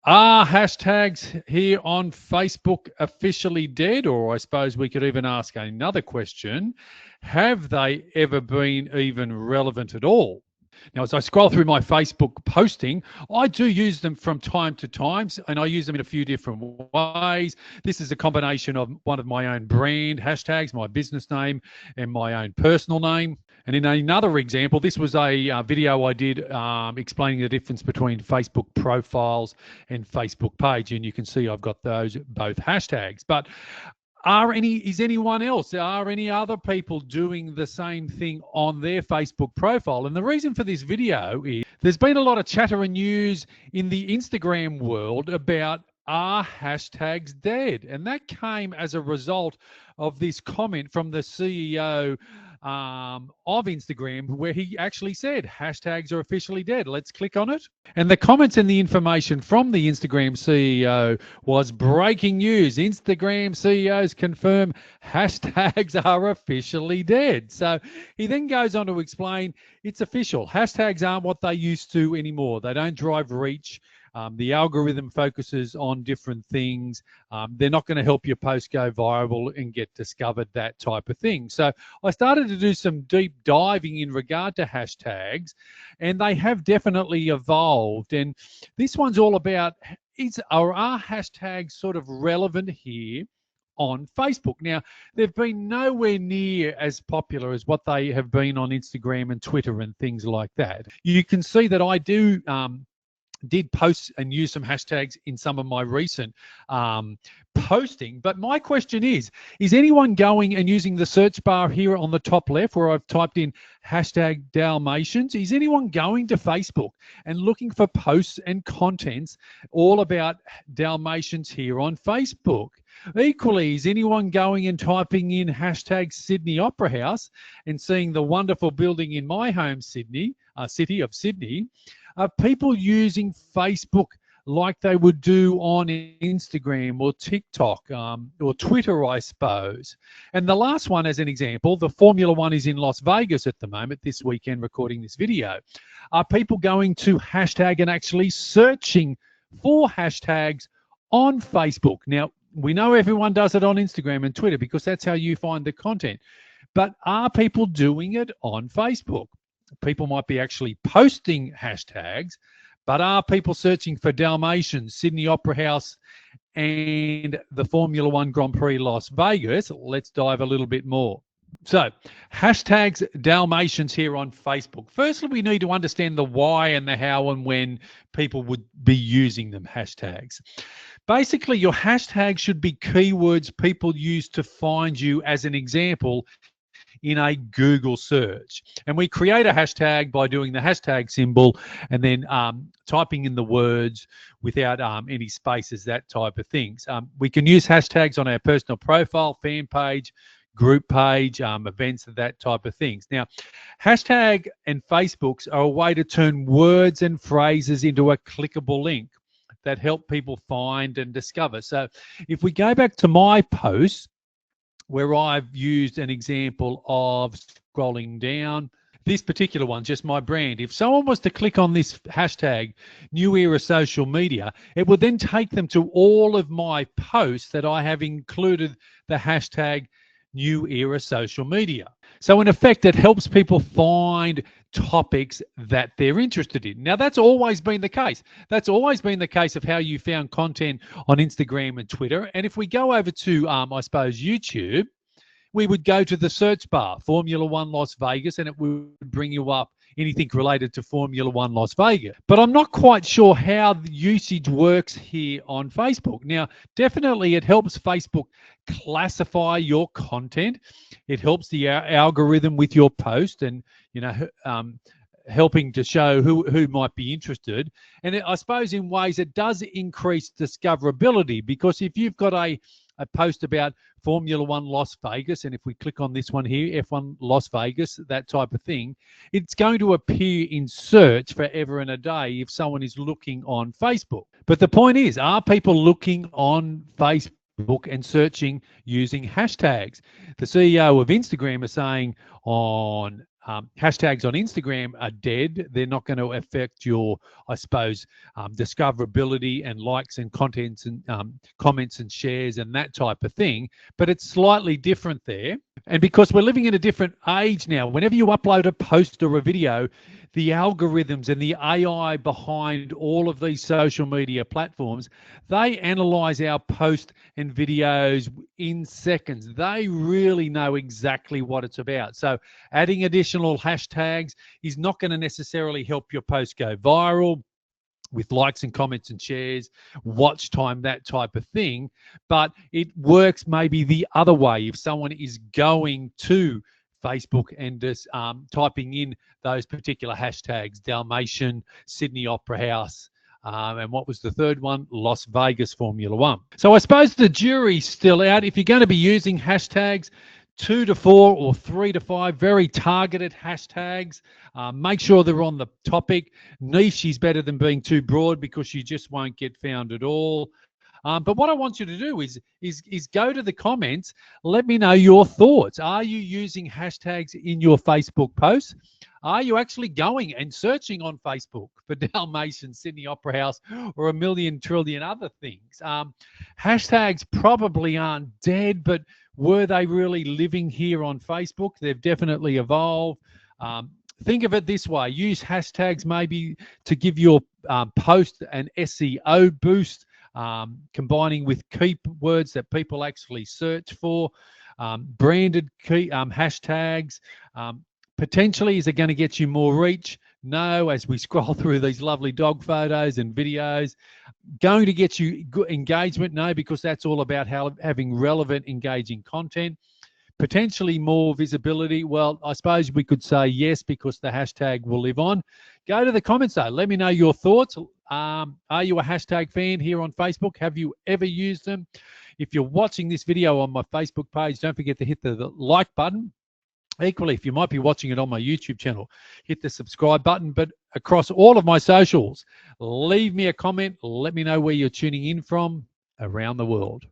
Are hashtags here on Facebook officially dead? Or I suppose we could even ask another question. Have they ever been even relevant at all? Now, as I scroll through my Facebook posting, I do use them from time to time, and I use them in a few different ways. This is a combination of one of my own brand hashtags, my business name, and my own personal name. And in another example, this was a video I did explaining the difference between Facebook profiles and Facebook page. And you can see I've got those both hashtags. But are any other people doing the same thing on their Facebook profile? And the reason for this video is there's been a lot of chatter and news in the Instagram world about, are hashtags dead? And that came as a result of this comment from the CEO of Instagram, where he actually said hashtags are officially dead. Let's click on it. And the comments and the information from the Instagram CEO was breaking news. Instagram CEOs confirm hashtags are officially dead. So he then goes on to explain it's official. Hashtags aren't what they used to anymore. They don't drive reach. The algorithm focuses on different things. They're not going to help your post go viral and get discovered, that type of thing. So I started to do some deep diving in regard to hashtags, and they have definitely evolved. And this one's all about, are hashtags sort of relevant here on Facebook? Now, they've been nowhere near as popular as what they have been on Instagram and Twitter and things like that. You can see that I did post and use some hashtags in some of my recent posting. But my question is anyone going and using the search bar here on the top left where I've typed in hashtag Dalmatians? Is anyone going to Facebook and looking for posts and contents all about Dalmatians here on Facebook? Equally, is anyone going and typing in hashtag Sydney Opera House and seeing the wonderful building in my home city of Sydney? Are people using Facebook like they would do on Instagram or TikTok or Twitter, I suppose? And the last one, as an example, the Formula One is in Las Vegas at the moment, this weekend, recording this video. Are people going to hashtag and actually searching for hashtags on Facebook? Now, we know everyone does it on Instagram and Twitter because that's how you find the content. But are people doing it on Facebook? People might be actually posting hashtags, but are people searching for Dalmatians, Sydney Opera House, and the Formula One Grand Prix Las Vegas? Let's dive a little bit more. So, hashtags Dalmatians here on Facebook. Firstly, we need to understand the why and the how and when people would be using them, hashtags. Basically, your hashtag should be keywords people use to find you, as an example, in a Google search. And we create a hashtag by doing the hashtag symbol and then typing in the words without any spaces, that type of things. We can use hashtags on our personal profile, fan page, group page, events, that type of things. Now, hashtag and Facebooks are a way to turn words and phrases into a clickable link that help people find and discover. So if we go back to my post, where I've used an example of scrolling down, this particular one, just my brand. If someone was to click on this hashtag, New Era Social Media, it would then take them to all of my posts that I have included the hashtag New Era Social Media. So in effect, it helps people find topics that they're interested in. Now, that's always been the case. That's always been the case of how you found content on Instagram and Twitter. And if we go over to, I suppose, YouTube, we would go to the search bar, Formula One Las Vegas, and it would bring you up anything related to Formula One Las Vegas. But I'm not quite sure how the usage works here on Facebook. Now, definitely it helps Facebook classify your content. It helps the algorithm with your post and, helping to show who might be interested. And I suppose in ways it does increase discoverability, because if you've got a post about Formula One Las Vegas, and if we click on this one here, F1 Las Vegas, that type of thing, it's going to appear in search forever and a day if someone is looking on Facebook. But the point is, are people looking on Facebook and searching using hashtags? The CEO of Instagram is saying on hashtags on Instagram are dead. They're not going to affect your, I suppose, discoverability and likes and contents and comments and shares and that type of thing. But it's slightly different there. And because we're living in a different age now, whenever you upload a post or a video, the algorithms and the AI behind all of these social media platforms, they analyze our post and videos in seconds. They really know exactly what it's about. So adding additional hashtags is not going to necessarily help your post go viral with likes and comments and shares, watch time, that type of thing. But it works maybe the other way. If someone is going to Facebook and just typing in those particular hashtags, Dalmatian, Sydney Opera House, and what was the third one? Las Vegas Formula One. So I suppose the jury's still out. If you're going to be using hashtags, 2 to 4 or 3 to 5 very targeted hashtags. Make sure they're on the topic. Niche is better than being too broad because you just won't get found at all. But what I want you to do is go to the comments. Let me know your thoughts. Are you using hashtags in your Facebook posts? Are you actually going and searching on Facebook for Dalmatian, Sydney Opera House, or a million trillion other things? Hashtags probably aren't dead, but were they really living here on Facebook? They've definitely evolved. Think of it this way. Use hashtags maybe to give your post an SEO boost, combining with keywords that people actually search for. Branded hashtags. Potentially, is it going to get you more reach? No, as we scroll through these lovely dog photos and videos. Going to get you good engagement? No, because that's all about having relevant, engaging content. Potentially more visibility? Well, I suppose we could say yes, because the hashtag will live on. Go to the comments though. Let me know your thoughts. Are you a hashtag fan here on Facebook? Have you ever used them? If you're watching this video on my Facebook page, don't forget to hit the like button. Equally, if you might be watching it on my YouTube channel, hit the subscribe button. But across all of my socials, leave me a comment. Let me know where you're tuning in from around the world.